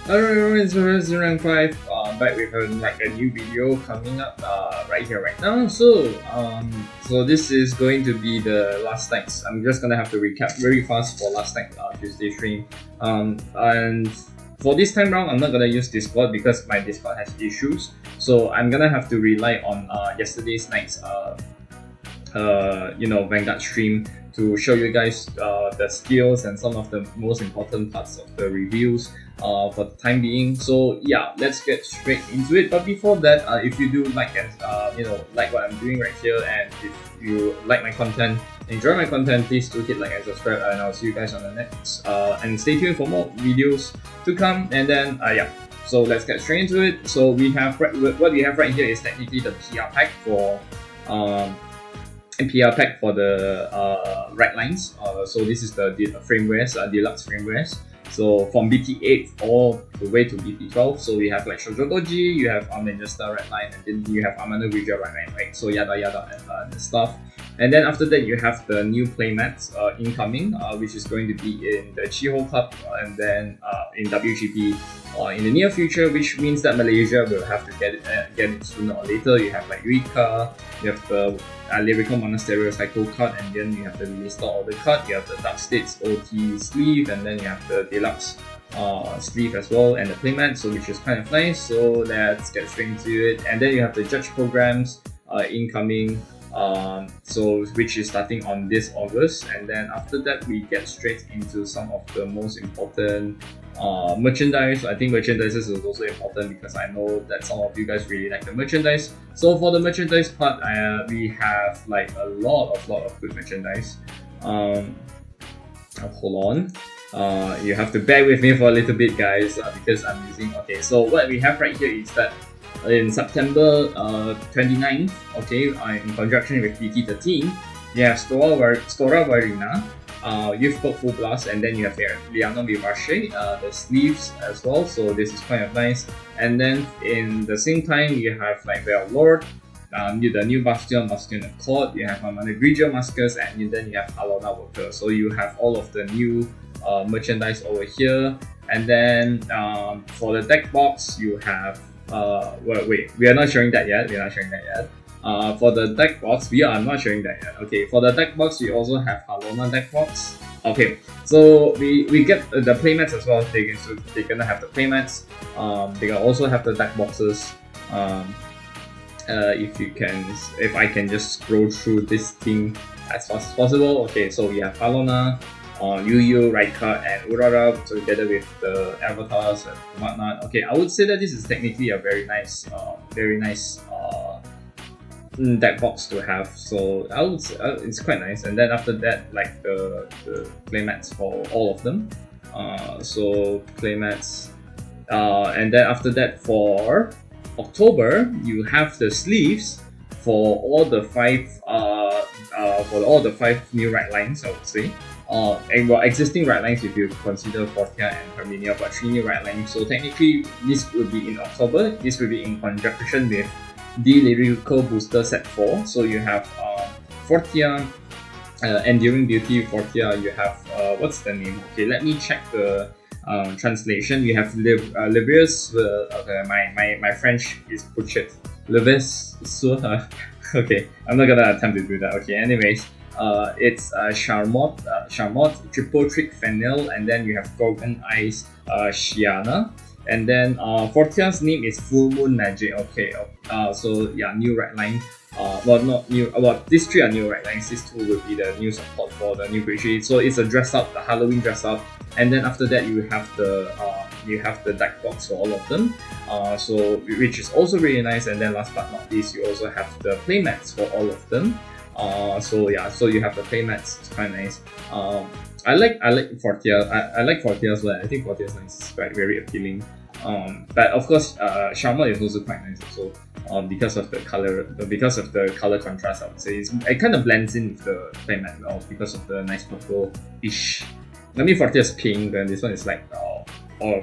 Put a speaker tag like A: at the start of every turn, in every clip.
A: Alright, so it's rank 5, back with a new video coming up right here, right now. So this is going to be the last night's. I'm just gonna have to recap very fast for last night Tuesday stream. And for this time round, I'm not gonna use Discord because my Discord has issues. So I'm gonna have to rely on yesterday's night's Vanguard stream to show you guys the skills and some of the most important parts of the reviews for the time being. So yeah, let's get straight into it. But before that, if you do like and like what I'm doing right here, and if you like my content, enjoy my content, please do hit like and subscribe, and I'll see you guys on the next. And stay tuned for more videos to come. And then yeah. So let's get straight into it. So we have what we have right here is technically the PR pack for the right lines. So this is the framewares, deluxe framewares. So from BT8 all the way to BT12. So we have like Shoujodoji, you have Manchester red line, and then you have Amano Ridge red line, right? So yada yada and stuff. And then after that you have the new playmats incoming, which is going to be in the Chiho Cup and then in WGP in the near future, which means that Malaysia will have to get it sooner or later. You have like Rika, you have the Lyrical Monasterio Cycle card, and then you have the Release Order card, you have the Dark States OT sleeve, and then you have the Deluxe sleeve as well, and the playmat, so which is kind of nice. So let's get straight into it. And then you have the Judge programs incoming, so which is starting on this August. And then after that we get straight into some of the most important merchandise. I think merchandise is also important because I know that some of you guys really like the merchandise. So for the merchandise part, we have like a lot of good merchandise. Hold on. You have to bear with me for a little bit, guys, because I'm using. Okay, so what we have right here is that in September 29th, okay, in conjunction with BT13, you have Stora Varina, Youth Code Full Blast, and then you have Liano Vivace, the sleeves as well, so this is kind of nice. And then in the same time, you have like Veil Lord, the new Bastion Accord, you have Managrigia Mascus, and then you have Alona Worker. So you have all of the new merchandise over here. And then for the deck box, you have wait, we are not showing that yet. For the deck box, we are not showing that yet. Okay, for the deck box, we also have Halona deck box. Okay, so we get the playmats as well. They're gonna have the playmats. They can also have the deck boxes. If I can just scroll through this thing as fast as possible. Okay, so we have Halona, Yu, Raika, and Urara together with the avatars and whatnot. Okay, I would say that this is technically a very nice deck box to have. So I would say it's quite nice. And then after that, like the playmats for all of them. So playmats, and then after that for October, you have the sleeves for all the five new right lines, I would say. And your existing right lines, if you consider Fortia and Herminia, but 3 new right lines. So technically, this will be in October. This will be in conjunction with the Lyrical Booster Set 4. So you have Fortia, Enduring Beauty Fortia. You have what's the name? Okay, let me check the translation. You have Livius. Okay, my French is butchered. Livius. Okay, I'm not gonna attempt to do that. Okay, anyways. It's Charmot, Triple Trick Fennel, and then you have Gorgon Eyes, Shiana, and then Fortia's name is Full Moon Magic. Okay, so yeah, new right line. Well, not new. Well, these 3 are new right lines. These 2 will be the new support for the new creature. So it's a dress up, the Halloween dress up, and then after that you have the deck box for all of them. So which is also really nice. And then last but not least, you also have the playmats for all of them. So yeah, so you have the playmats. It's quite nice. I like Fortia. I like Fortia as well. I think Fortia is nice. It's very appealing. But of course, Sharma is also quite nice also. Because of the color contrast, I would say it kind of blends in with the playmat well because of the nice purple-ish. I mean, Fortia is pink, and this one is like or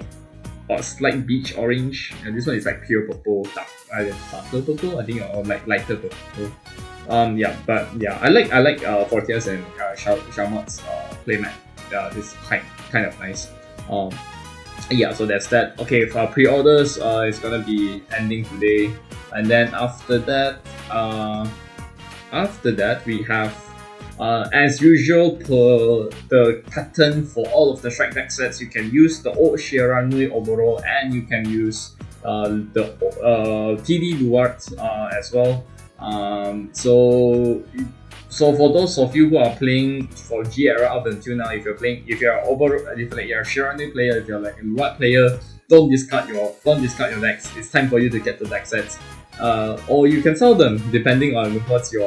A: slight beach orange, and this one is like pure purple, darker purple, I think, or like lighter purple. Yeah, but yeah, I like Fortia's and Sharmot's playmat. This kind of nice. yeah, so that's that. Okay, for pre-orders, it's gonna be ending today, and then after that we have, as usual, per the pattern for all of the strike deck sets, you can use the old Shiranui overall, and you can use the TD Duart as well. So for those of you who are playing for G era up until now, if you're you're a Shiranui player, if you're like a Duart player, don't discard your decks. It's time for you to get the deck sets. Or you can sell them depending on what you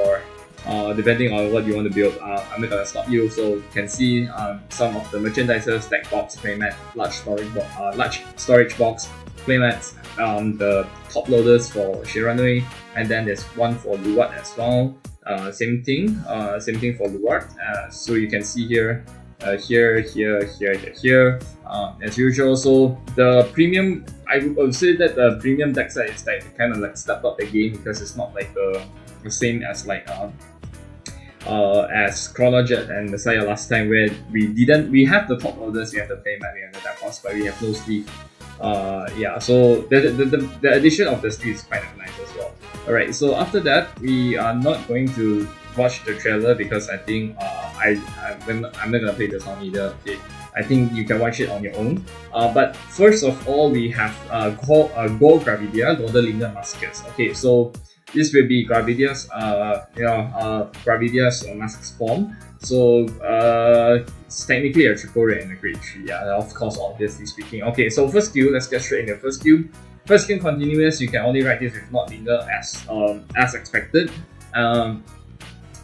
A: want to build. I'm not gonna stop you. So you can see some of the merchandisers, deck box, playmat, large storage box, playmats, the top loaders for Shiranui, and then there's one for Luwat as well. Same thing for Luwat. So you can see here, here, as usual. So the premium, I would say that the premium deck set is like kind of like stepped up the game, because it's not like the same as like as Chronojet and Messiah last time, where we have the top loaders, we have the playmat, we have the deck box, but we have no sleeve. Yeah, so the addition of the sleeve is quite nice as well. Alright, so after that, we are not going to watch the trailer, because I think I'm not gonna play the song either. Okay, I think you can watch it on your own. But first of all, we have Gold Gravidia, Golden Linger Maskers. Okay, so this will be Gravidia's Mask form. So it's technically a triple rare and a grade 3. Yeah, of course, obviously speaking. Okay, so first skill, let's get straight into first skill. First skill continuous, you can only write this with not linger as expected.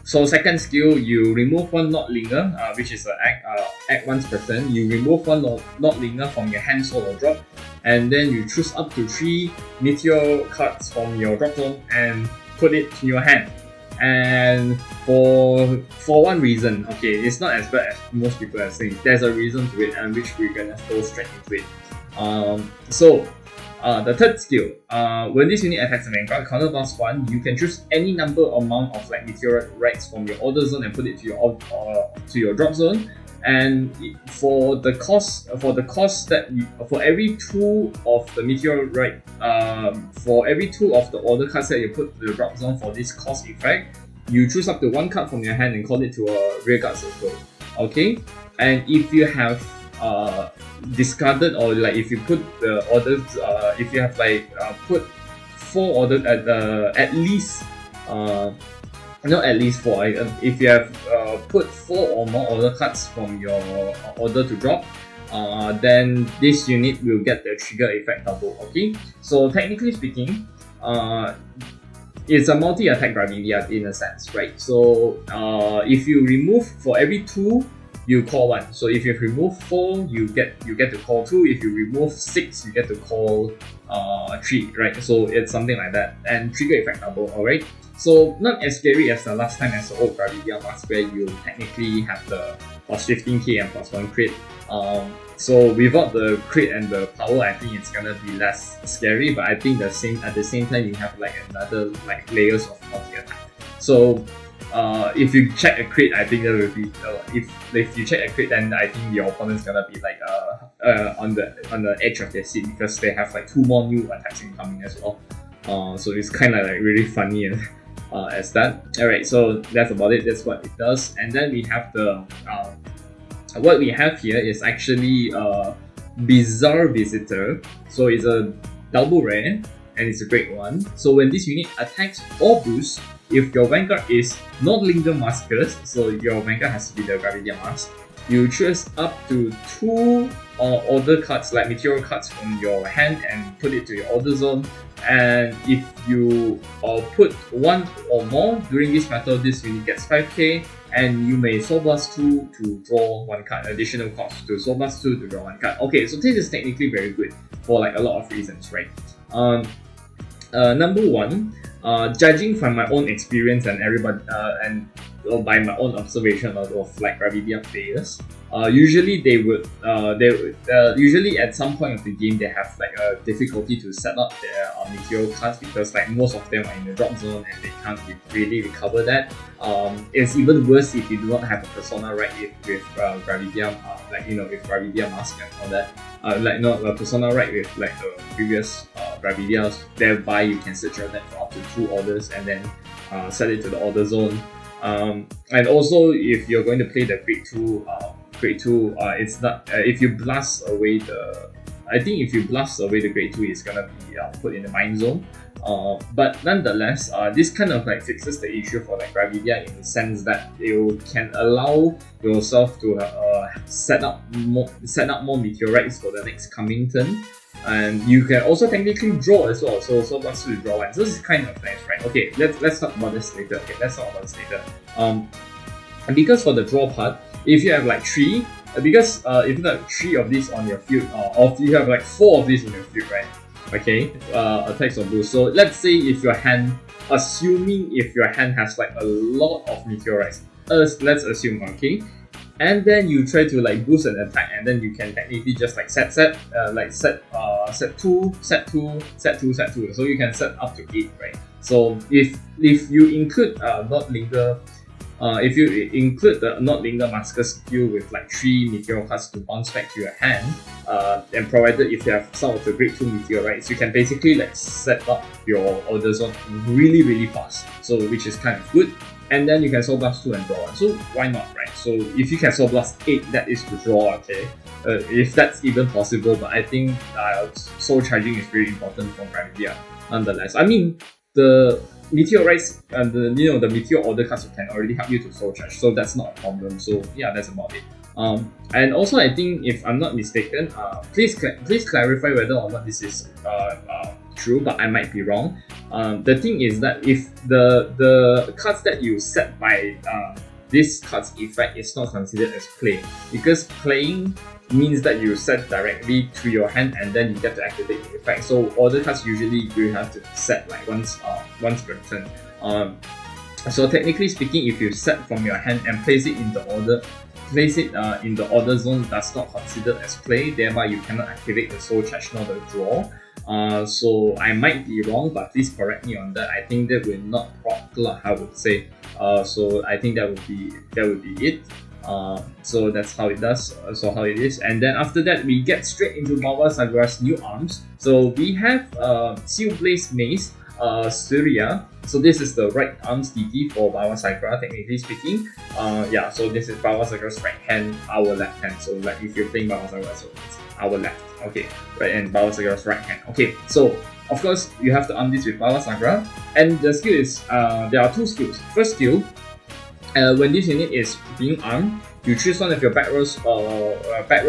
A: So second skill, you remove one not linger, which is act once per turn. You remove one not linger from your hand, soul, or drop, and then you choose up to 3 meteor cards from your drop zone and put it in your hand. And for one reason, okay, it's not as bad as most people are saying. There's a reason to it, and which we're gonna go straight into it. The third skill, when this unit attacks a Vanguard, counter blast 1, you can choose any amount of like meteorites from your order zone and put it to your drop zone. And for the cost that for every 2 of the meteorite, for every 2 of the order cards that you put to the drop zone for this cost effect, you choose up to 1 card from your hand and call it to a rear guard circle. Okay, and if you have discarded, or like if you put the orders, if you have like put 4 orders at least not at least 4 items. If you have put 4 or more order cards from your order to drop, then this unit will get the trigger effect double. Okay, so technically speaking, it's a multi-attack Gravidia in a sense, right? So if you remove for every 2, you call 1. So if you remove 4, you get to call 2. If you remove 6, you get to call 3, right? So it's something like that, and trigger effect double. Alright. So not as scary as the last time as the old Gravidia mask, where you technically have the plus 15k and plus 1 crit. So without the crit and the power, I think it's gonna be less scary. But I think at the same time, you have like another like layers of multi attack. So if you check a crit, I think that will be if you check a crit, then I think your opponent's gonna be like on the edge of their seat, because they have like 2 more new attacks incoming as well. So it's kind of like really funny and as that. Alright, so that's about it. That's what it does. And then we have the what we have here is actually Bizarre Visitor. So it's a double rare and it's a great one. So when this unit attacks or boosts, if your Vanguard is not Linger Maskers, so your Vanguard has to be the Gravidia Mask, you choose up to 2 order cards, like meteor cards, from your hand and put it to your order zone. And if you put 1 or more during this battle, this unit gets 5k, and you may Soul Blast 2 to draw 1 card, additional cost to Soul Blast 2 to draw 1 card. Okay, so this is technically very good for like a lot of reasons, right? Number 1, judging from my own experience and everybody or by my own observation of like Gravidia players, usually usually at some point of the game they have like a difficulty to set up their meteor cards, because like most of them are in the drop zone and they can't really recover that. It's even worse if you do not have a persona right with Gravidia, with Gravidia mask and all that. Like not a persona right with like the previous Gravidias, thereby you can secure that for up to 2 orders and then set it to the order zone. And also, if you're going to play the grade 2, it's not if you blast away the. I think if you blast away the grade 2, it's gonna be put in the mine zone. But nonetheless, this kind of like fixes the issue for like Gravidia in the sense that you can allow yourself to set up more meteorites for the next coming turn. And you can also technically draw as well, so once you draw one. So this is kind of nice, right? Okay, let's talk about this later. And because for the draw part, if you have like 3, because if you have 3 of these on your field, or if you have like 4 of these on your field, right? Okay, attacks or boost. So let's say if your hand, assuming if your hand has like a lot of meteorites, let's assume, okay, and then you try to like boost an attack, and then you can technically just like set 2, so you can set up to 8, right? So if you include not linger, if you include the not linger masker skill with like 3 meteor cards to bounce back to your hand, and provided if you have some of the grade 2 meteorites, you can basically like set up your order zone really fast. So which is kind of good. And then you can Soul Blast 2 and draw 1. So why not, right? So if you can Soul Blast 8, that is to draw, okay? If that's even possible, but I think soul charging is very important for Gravidia nonetheless. I mean, the meteorites and the meteor order cards can already help you to soul charge, so that's not a problem. So yeah, that's about it. And also I think, if I'm not mistaken, please clarify whether or not this is true, but I might be wrong. The thing is that if the cards that you set by this card's effect is not considered as play, because playing means that you set directly to your hand and then you get to activate the effect. So order cards usually you have to set like once per turn. So technically speaking, if you set from your hand and place it in the order zone, that's not considered as play, thereby you cannot activate the soul charge nor the draw. So I might be wrong, but please correct me on that. I think that will not proc luck, I would say. So I think that would be it. So that's how it does. So how it is, and then after that we get straight into Bavsargra's new arms. So we have Seal Blaze Mace, Surya. So this is the right arms DT for Bavsargra, technically speaking. Yeah, so this is Bavsargra's right hand, our left hand. So like if you're playing Bavsargra, so it's our left. Okay, right, and Bavsargra's right hand. Okay, so of course you have to arm this with Bavsargra, and the skill is there are 2 skills. First skill, when this unit is being armed, you choose one of your back row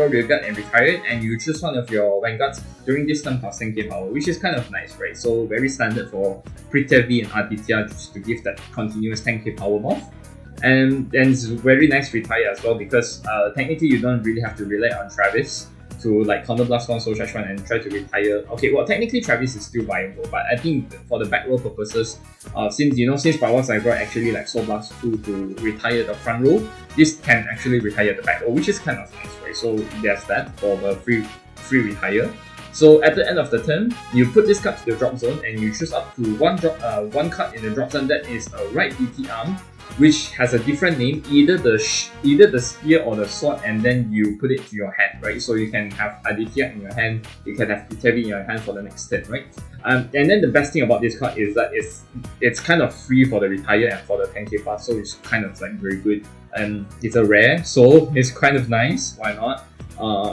A: rearguard and retire it, and you choose one of your vanguards during this turn plus 10k power, which is kind of nice, right? So very standard for Prithvi and Aditya, just to give that continuous 10k power buff. And it's very nice retire as well, because technically you don't really have to rely on Travis to like counter blast 1, soul charge 1 and try to retire. Okay, well technically Travis is still viable, but I think for the back row purposes, since Bavsargra actually like soul blast 2 to retire the front row, this can actually retire the back row, which is kind of nice, right? So there's that for the free retire. So at the end of the turn, you put this card to the drop zone and you choose up to one card in the drop zone that is a right DT arm, which has a different name, either the spear or the sword, and then you put it to your hand, right? So you can have Aditya in your hand, you can have Prithvi in your hand for the next turn, right? And then the best thing about this card is that it's kind of free for the retire and for the 10k pass, so it's kind of like very good. And it's a rare, so it's kind of nice, why not?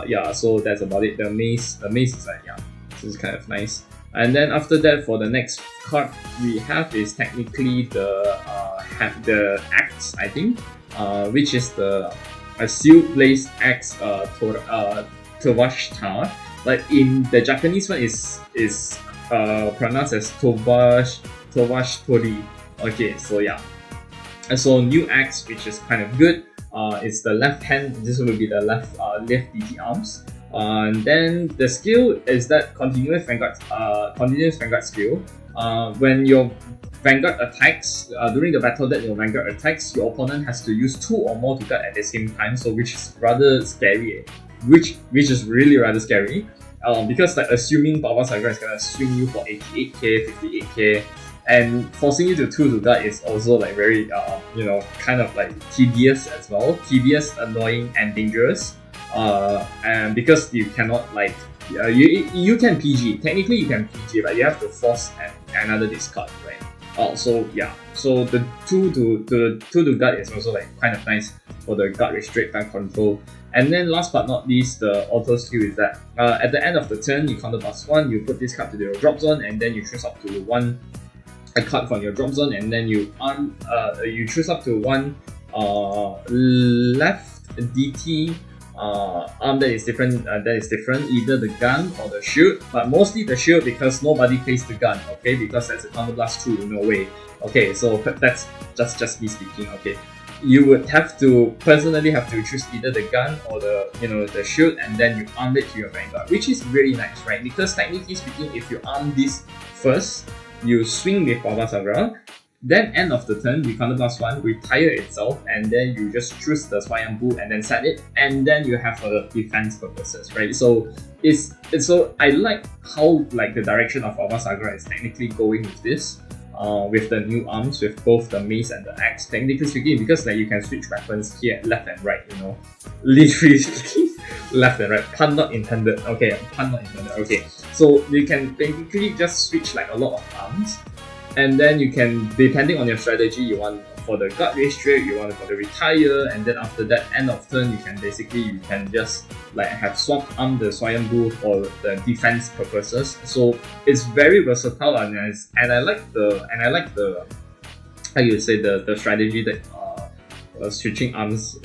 A: Yeah, so that's about it. The mace is like, yeah, this is kind of nice. And then after that, for the next card we have is technically the axe, I think, which is the Seal Blaze Axe Tobash. Like in the Japanese one is pronounced as Tobash Tori. Okay, so yeah. And so new axe, which is kind of good. It's the left hand. This will be the left DT arms. And then the skill is that continuous Vanguard skill. when your Vanguard attacks, during the battle that your Vanguard attacks, your opponent has to use 2 or more to guard at the same time, so which is rather scary, which is really rather scary, because like assuming Bavsargra is gonna swing you for 88k, 58k, and forcing you to 2 to guard is also like very, kind of like tedious as well, annoying and dangerous, and because you cannot like, you can PG, technically you can PG, but you have to force another discard, right? So yeah, so the 2 to guard is also like kind of nice for the guard restrict and control. And then last but not least, the auto skill is that at the end of the turn, you counter +1, you put this card to your drop zone, and then you choose up to a card from your drop zone, and then you choose up to 1 left DT arm that is different, either the gun or the shield, but mostly the shield because nobody plays the gun, okay, because that's a counter blast 2, no way. Okay, so that's just me speaking, okay. You would personally have to choose either the gun or the shield, and then you arm it to your Vanguard, which is really nice, right? Because technically speaking, if you arm this first, you swing with Bavsargra, then end of the turn, you counter +1, retire itself, and then you just choose the Swayamboo and then set it, and then you have for defense purposes, right? So so I like how like the direction of Bavsargra is technically going with this, with the new arms, with both the mace and the axe, technically speaking, because like you can switch weapons here left and right, literally speaking, left and right, pun not intended, okay, okay. So you can basically just switch like a lot of arms, and then you can, depending on your strategy, you want for the guard restrict, you want for the retire, and then after that, end of turn, you can just like have swap arm the Swayamboo for the defense purposes. So it's very versatile, and I like the how you say the strategy that switching arms,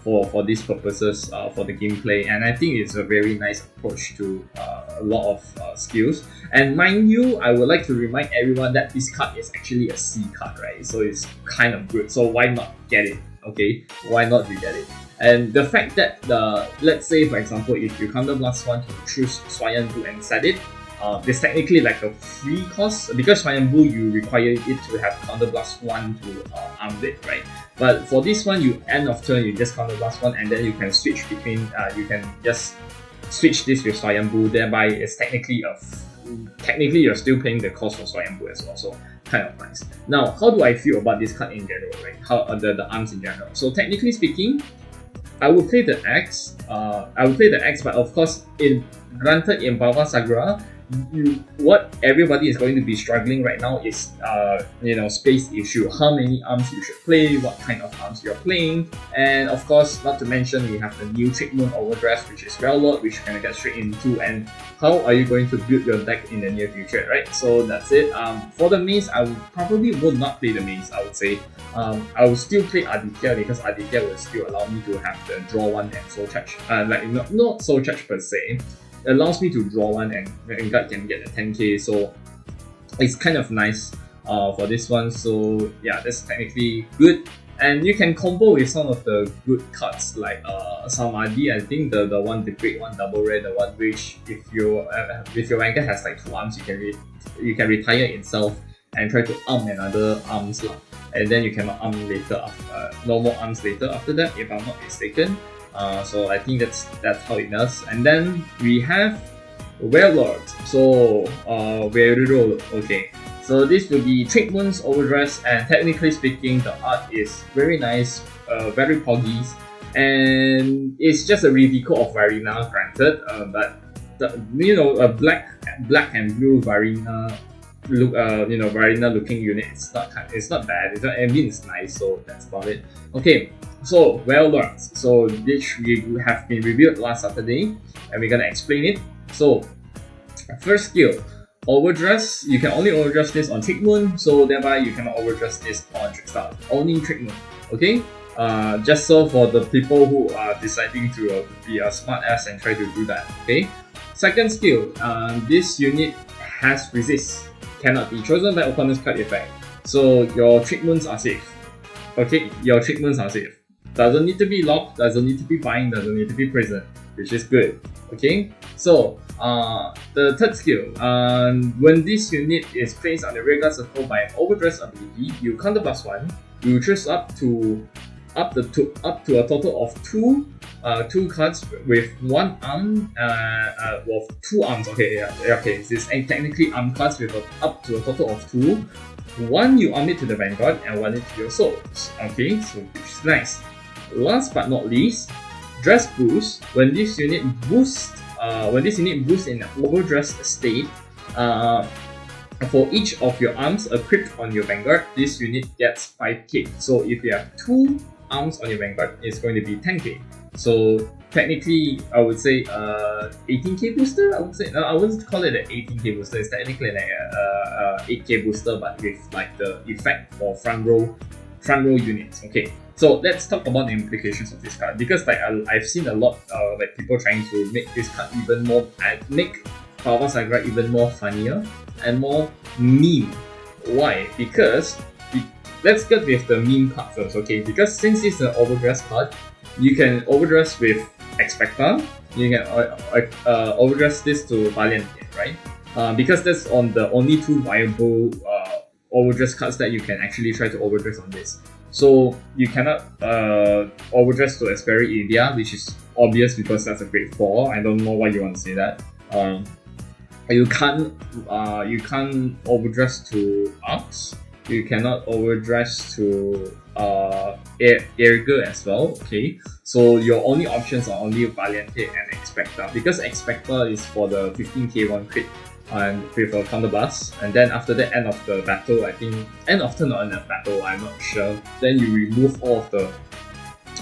A: for these purposes, for the gameplay, and I think it's a very nice approach to a lot of skills. And mind you, I would like to remind everyone that this card is actually a C card, right? So it's kind of good. So why not get it? Okay, why not you get it? And the fact that let's say for example, if you counter +1 to choose Swayamboo and set it, it's technically like a free cost, because Swayamboo you require it to have counter +1 to arm it, right? But for this one, you end of turn, you just counter +1, and then you can switch between, you can just switch this with Swayamboo, thereby it's technically you're still paying the cost for Swayamboo as well, so kind of nice. Now, how do I feel about this card in general, right? How the arms in general. So technically speaking, I would play the X, but of course, granted in Bavsargra, what everybody is going to be struggling right now is space issue, how many arms you should play, what kind of arms you're playing, and of course not to mention we have the new trick moon Overdress, which is Railroad, which you're gonna get straight into, and how are you going to build your deck in the near future, right? So that's it. For the mace, I would not play the mace, I would say. I will still play Aditya, because Aditya will still allow me to have the draw one and soul charge, not soul charge per se, allows me to draw one, and Vanguard can get a 10k, so it's kind of nice for this one. So yeah, that's technically good, and you can combo with some of the good cards like Samadhi. I think the one, the great one, double rare, the one which if your Vanguard has like 2 arms, you can retire itself and try to arm another arms lah, and then you cannot arm later, no more arms later after that, if I'm not mistaken. So I think that's how it does. And then we have Warlord. So okay. So this will be Trick Moon's Overdress, and technically speaking, the art is very nice, very poggy, and it's just a redeco of Varina, granted. But a black and blue Varina look, Varina looking unit. It's not bad. It's nice. So that's about it. Okay. So, Warlords. So, this we have been reviewed last Saturday, and we're gonna explain it. So, first skill, Overdress. You can only overdress this on Trick Moon, so thereby you cannot overdress this on Trickstar. Only Trick Moon. Okay? Just so for the people who are deciding to be a smart ass and try to do that. Okay? Second skill, this unit has resist. Cannot be chosen by opponent's card effect. So, your Trick Moons are safe. Okay? Your Trick Moons are safe. Doesn't need to be locked, doesn't need to be bind, doesn't need to be prison. which is good. Okay, so the third skill, when this unit is placed on the rearguard circle by an Overdress ability, you counter +1. You choose up to a total of two cards with one arm, with 2 arms. Okay, okay. This is technically arm cards with up to a total of 2. One you arm it to the Vanguard and one it to your souls. Okay, so which is nice. Last but not least, Dress Boost. When this unit boosts in Overdress state, for each of your arms equipped on your Vanguard, this unit gets 5k. So if you have 2 arms on your Vanguard, it's going to be 10k. So technically, I would say 18k booster. I would say I wouldn't call it an 18k booster. It's technically like a 8k booster, but with like the effect for front row units. Okay, so let's talk about the implications of this card, because like I've seen a lot like people trying to make this card even more, make Bavsargra even more funnier and more meme. Why? Because let's get with the meme part first. Okay, because since it's an Overdress card, you can overdress with Expecta. You can overdress this to Valiante, right? Because that's on the only 2 viable overdress cards that you can actually try to overdress on this. So you cannot overdress to Gravidia, which is obvious because that's a grade 4. I don't know why you want to say that. You can't overdress to Arcs. You cannot overdress to Errata as well. Okay, so your only options are only Valiante and Expecta, because Expecta is for the 15k 1 crit and with a counter blast, and then after the end of the battle, I think end of turn or end of battle, I'm not sure, then you remove all of the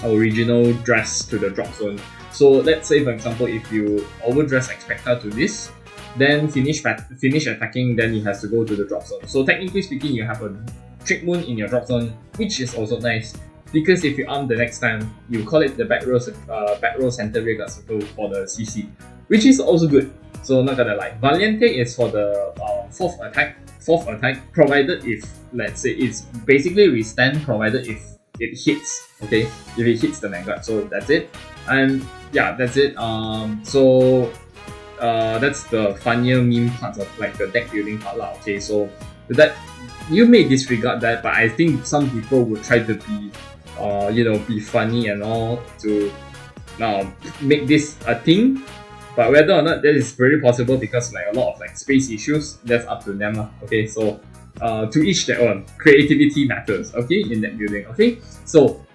A: original dress to the drop zone. So let's say for example, if you overdress Expecta to this, then finish attacking, then it has to go to the drop zone. So technically speaking, you have a Trick Moon in your drop zone, which is also nice, because if you arm the next time, you call it the back row center rearguard circle for the CC, which is also good. So not gonna lie, Valiante is for the fourth attack, provided if, let's say, it's basically restand provided if it hits. Okay, if it hits the Vanguard. So that's it, and yeah, that's it. That's the funnier meme part of like the deck building part lah. Okay, so that you may disregard that, but I think some people would try to be, be funny and all to make this a thing. But whether or not that is very possible, because like a lot of like space issues, that's up to them lah. Okay, so to each their own. Creativity matters. Okay, in deck building. Okay, so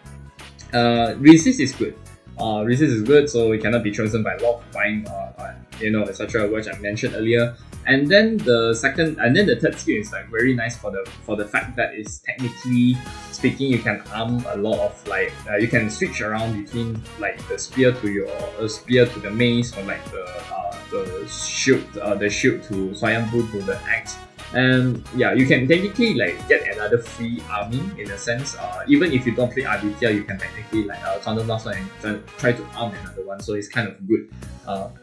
A: resist is good. Resist is good, so it cannot be chosen by lock, buying, etc., which I mentioned earlier. And then the third skill is like very nice for the fact that it's technically speaking, you can arm a lot of like you can switch around between like the spear to the mace, or like the shield to Swayambhu to the axe. And yeah, you can technically like get another free army in a sense. Even if you don't play Aditya, you can technically like counter blast one and try to arm another one. So it's kind of good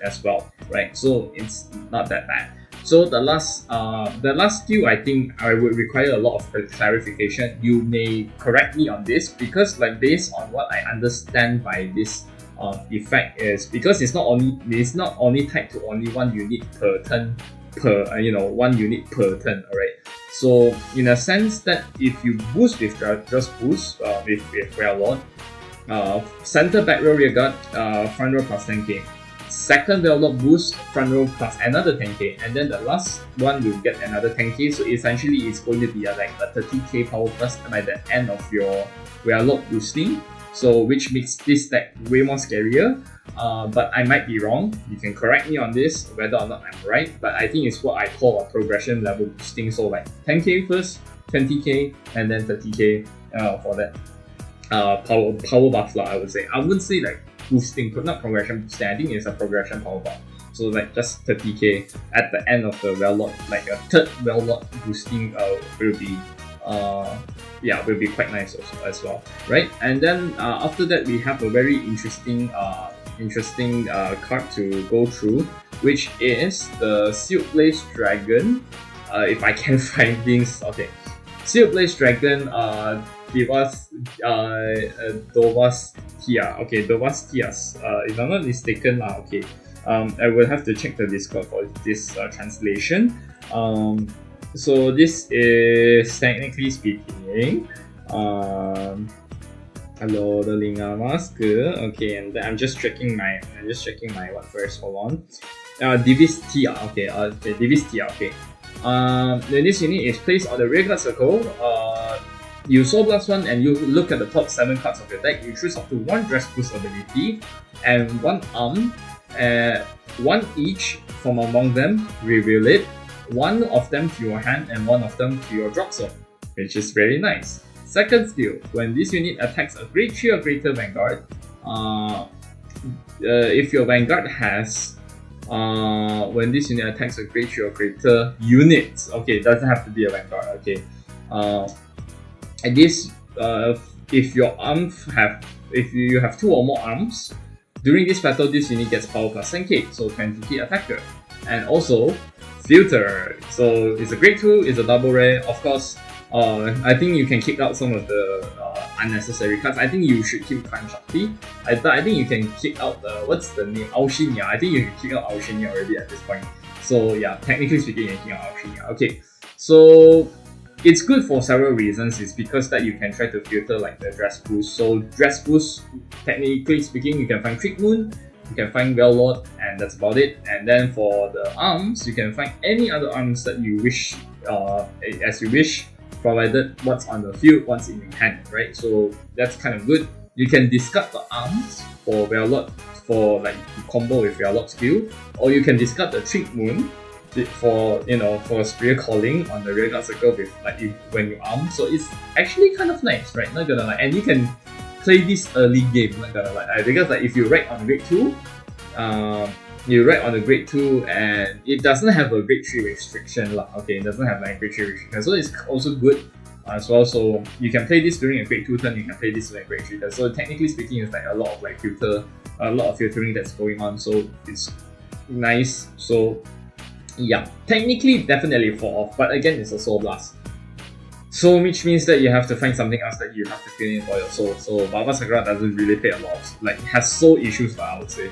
A: as well, right? So it's not that bad. So the last skill, I think I would require a lot of clarification. You may correct me on this, because like based on what I understand by this effect is because it's not only tied to only one unit per turn. 1 unit per turn. Alright, so in a sense that if you boost with just boost with Railord, center back row rearguard, front row plus 10k, second Railord boost, front row plus another 10k, and then the last one will get another 10k. So essentially it's going to be like a 30k power plus by the end of your Railord boosting. So which makes this deck way more scarier. But I might be wrong. You can correct me on this, whether or not I'm right. But I think it's what I call a progression level boosting. So like 10k first, 20k, and then 30k for that power buff lah, I would say. I wouldn't say like boosting, not progression boosting. I think it's a progression power buff. So like just 30k at the end of the Railord, like a third Railord boosting will be quite nice also as well, right? And then after that, we have a very interesting card to go through, which is the Sealed Blaze Dragon. If I can find things, okay. Sealed Blaze Dragon, Divas, Dovas Tia. Okay, Dovas Tias. If I'm not mistaken, okay. I will have to check the Discord for this translation. So this is technically speaking. Hello, the Linga mask. Okay, and then I'm just checking my what first. Hold on. Divis Tia. Okay. Divis Tia. Okay. Then this unit is placed on the rear guard circle. You Soul Blast 1 and you look at the top 7 cards of your deck. You choose up to 1 Dress Boost ability and 1 arm. 1 each from among them. Reveal it. 1 of them to your hand and 1 of them to your drop zone, which is very nice. Second skill, when this unit attacks a grade 3 or greater Vanguard, if your Vanguard has, when this unit attacks a grade 3 or greater unit, okay, it doesn't have to be a Vanguard, okay. And this, if you have 2 or more arms, during this battle, this unit gets power plus 10k, so 20k attacker. And also, filter, so it's a grade 2, it's a double rare, of course. I think you can kick out some of the unnecessary cards. I think you should keep Prime Shakti. I think you can kick out the, what's the name? Aoshinya. I think you can kick out Aoshinya already at this point. So yeah, technically speaking, you can kick out Aoshinya. Okay, so it's good for several reasons. It's because that you can try to filter like the Dress Boost. So Dress Boost, technically speaking, you can find Trick Moon, you can find Well-Lord, and that's about it. And then for the arms, you can find any other arms that you wish, as you wish, provided what's on the field, what's in your hand, right? So that's kind of good. You can discard the arms for Well-Lord for like combo with Well-Lord skill, or you can discard the Trick Moon for for Spirit Calling on the rear guard circle with like when you arm. So it's actually kind of nice, right? Not gonna lie, and you can play this early game. Not gonna lie, because like if you rack on grade 2, you rack on the grade 2 and it doesn't have a grade 3 restriction lah. Okay, it doesn't have like grade 3 restriction, so it's also good as well. So you can play this during a grade 2 turn, you can play this during a grade 3 turn. So technically speaking, it's like a lot of filtering that's going on. So it's nice. So yeah, technically definitely 4 off, but again it's a Soul Blast. So which means that you have to find something else that you have to fill in for your soul. So Bavsargra doesn't really play a lot of, like, has soul issues, I would say.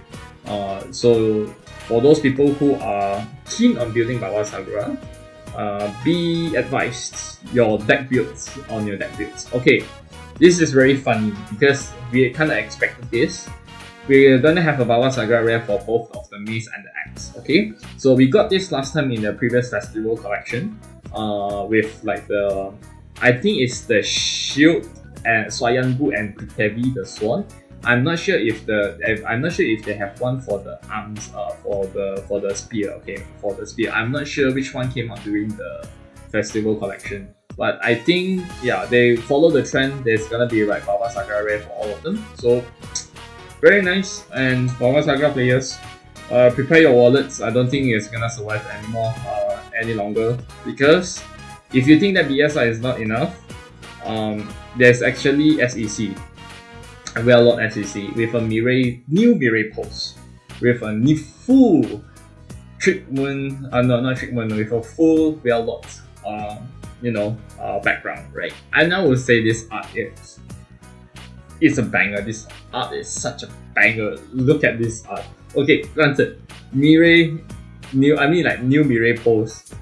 A: So for those people who are keen on building Bavsargra, be advised your deck builds on your deck builds. Okay, this is very funny because we kind of expected this. We're gonna have a Bavsargra rare for both of the mace and the axe. Okay, so we got this last time in the previous festival collection. With like the, I think it's the shield and Swayanbu and Pritevi the swan. I'm not sure if they have one for the arms, for the spear. Okay, for the spear, I'm not sure which one came out during the festival collection. But I think yeah, they follow the trend. There's gonna be like Bavsargra rare for all of them. So very nice. And Bavsargra players, prepare your wallets. I don't think it's gonna survive anymore any longer, because if you think that BSI is not enough, there's actually SEC, Well-Lord SEC with a new Mirai pose, with a new full Trick Moon, not Trick Moon, with a full Well-Lord background, right? And I would say this art is a banger. This art is such a banger. Look at this art. Okay, granted, Mirai, new Mirai pose,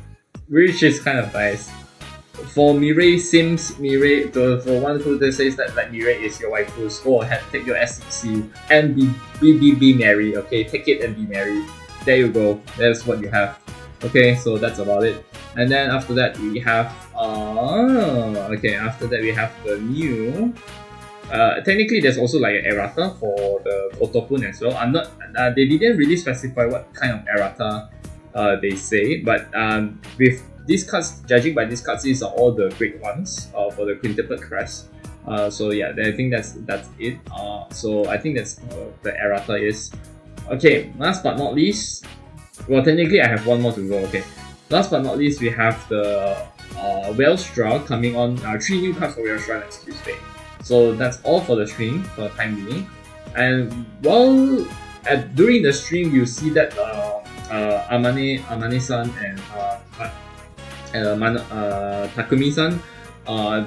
A: which is kind of nice. For Mirai Sims, for one who says that like Mirai is your waifu, go ahead, take your SEC and be merry. Okay, take it and be merry. There you go. That's what you have. Okay, so that's about it. And then after that we have the new. Technically, there's also like an Errata for the Kotopun as well. They didn't really specify what kind of Errata they say, but with these cards, judging by these cards, these are all the great ones for the Quintuplet Crest. So yeah, I think that's it. So I think that's the Errata is. Okay, last but not least, well, technically I have one more to go. Okay, last but not least, we have the Wellstra coming on. 3 new cards for Wellstra next Tuesday. So that's all for the stream for the time being. And while during the stream, you see that Amane-san and Takumi-san,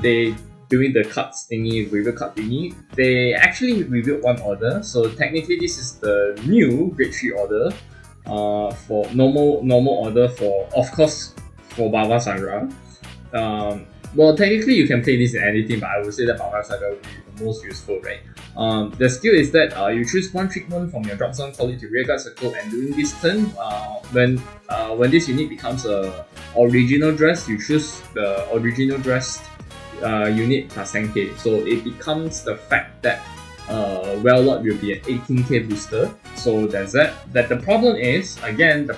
A: they doing the cuts thingy, review cut thingy, they actually revealed one order. So technically, this is the new grade 3 order. For normal order for, of course, for Bavsargra. Well, technically you can play this in anything, but I would say that Bavsargra would be the most useful, right? The skill is that you choose one treatment from your drop zone, call it to rearguard circle, and during this turn, when this unit becomes a original dress, you choose the original dressed unit plus 10k. So it becomes the fact that Warlord will be an 18k booster. So there's that. The problem is, again,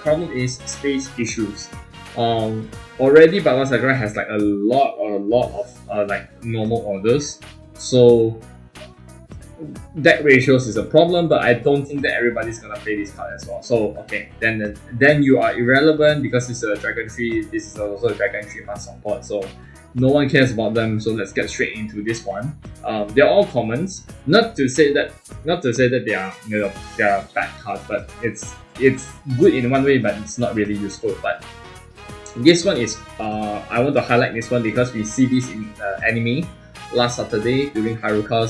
A: space issues. Already Bavsargra has like a lot of like normal orders, so deck ratios is a problem, but I don't think that everybody's gonna play this card as well. So okay, then you are irrelevant because it's a Dragon 3, this is also a Dragon 3 mass support, so no one cares about them. So let's get straight into this one. They're all commons. Not to say that they are, you know, they are bad cards, but it's good in one way, but it's not really useful. But this one is, I want to highlight this one because we see this in anime last Saturday during Haruka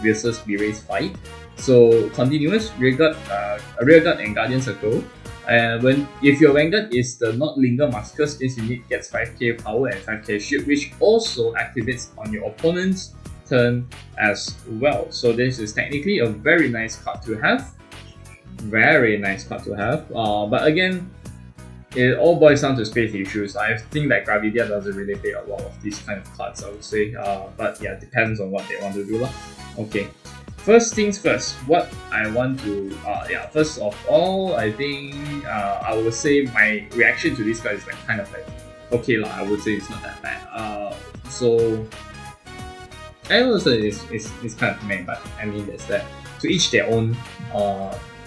A: versus B-Race fight. So continuous rearguard and Guardian Circle. And if your Vanguard is the not linger Mascus, this unit gets 5k power and 5k shield, which also activates on your opponent's turn as well. So this is technically a very nice card to have. But again, it all boils down to space issues. I think that Gravidia doesn't really play a lot of these kind of cards, I would say. But yeah, depends on what they want to do lah. Okay, first things first. What I want to first of all, I think I would say my reaction to this card is like kind of like okay lah. I would say it's not that bad. So I would say it's kind of meh, but I mean there's that. To each their own.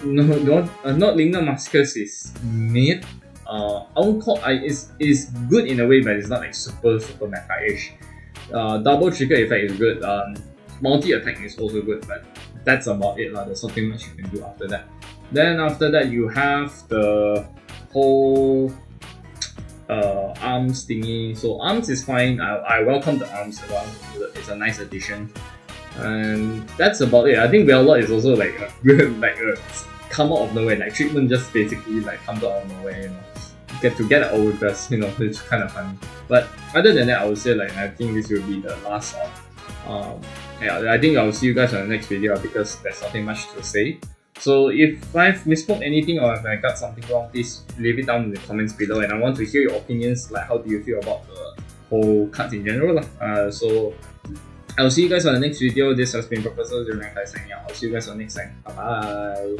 A: Not linger Mascus is mid. Is good in a way, but it's not like super meta-ish. Double trigger effect is good. Multi attack is also good, but that's about it lah. There's nothing much you can do after that. Then after that you have the whole arms thingy. So arms is fine. I welcome the arms a lot. It's a nice addition, and that's about it. I think Warlord is also like a come out of nowhere. Like treatment just basically like comes out of nowhere. You know. Get an Overdress, you know, it's kind of funny. But other than that, I would say like I think this will be the last of. I think I'll see you guys on the next video because there's nothing much to say. So if I've misspoke anything or if I got something wrong, please leave it down in the comments below. And I want to hear your opinions. Like, how do you feel about the whole cards in general? So I'll see you guys on the next video. This has been Professor 095 signing out. I'll see you guys on the next time. Bye bye.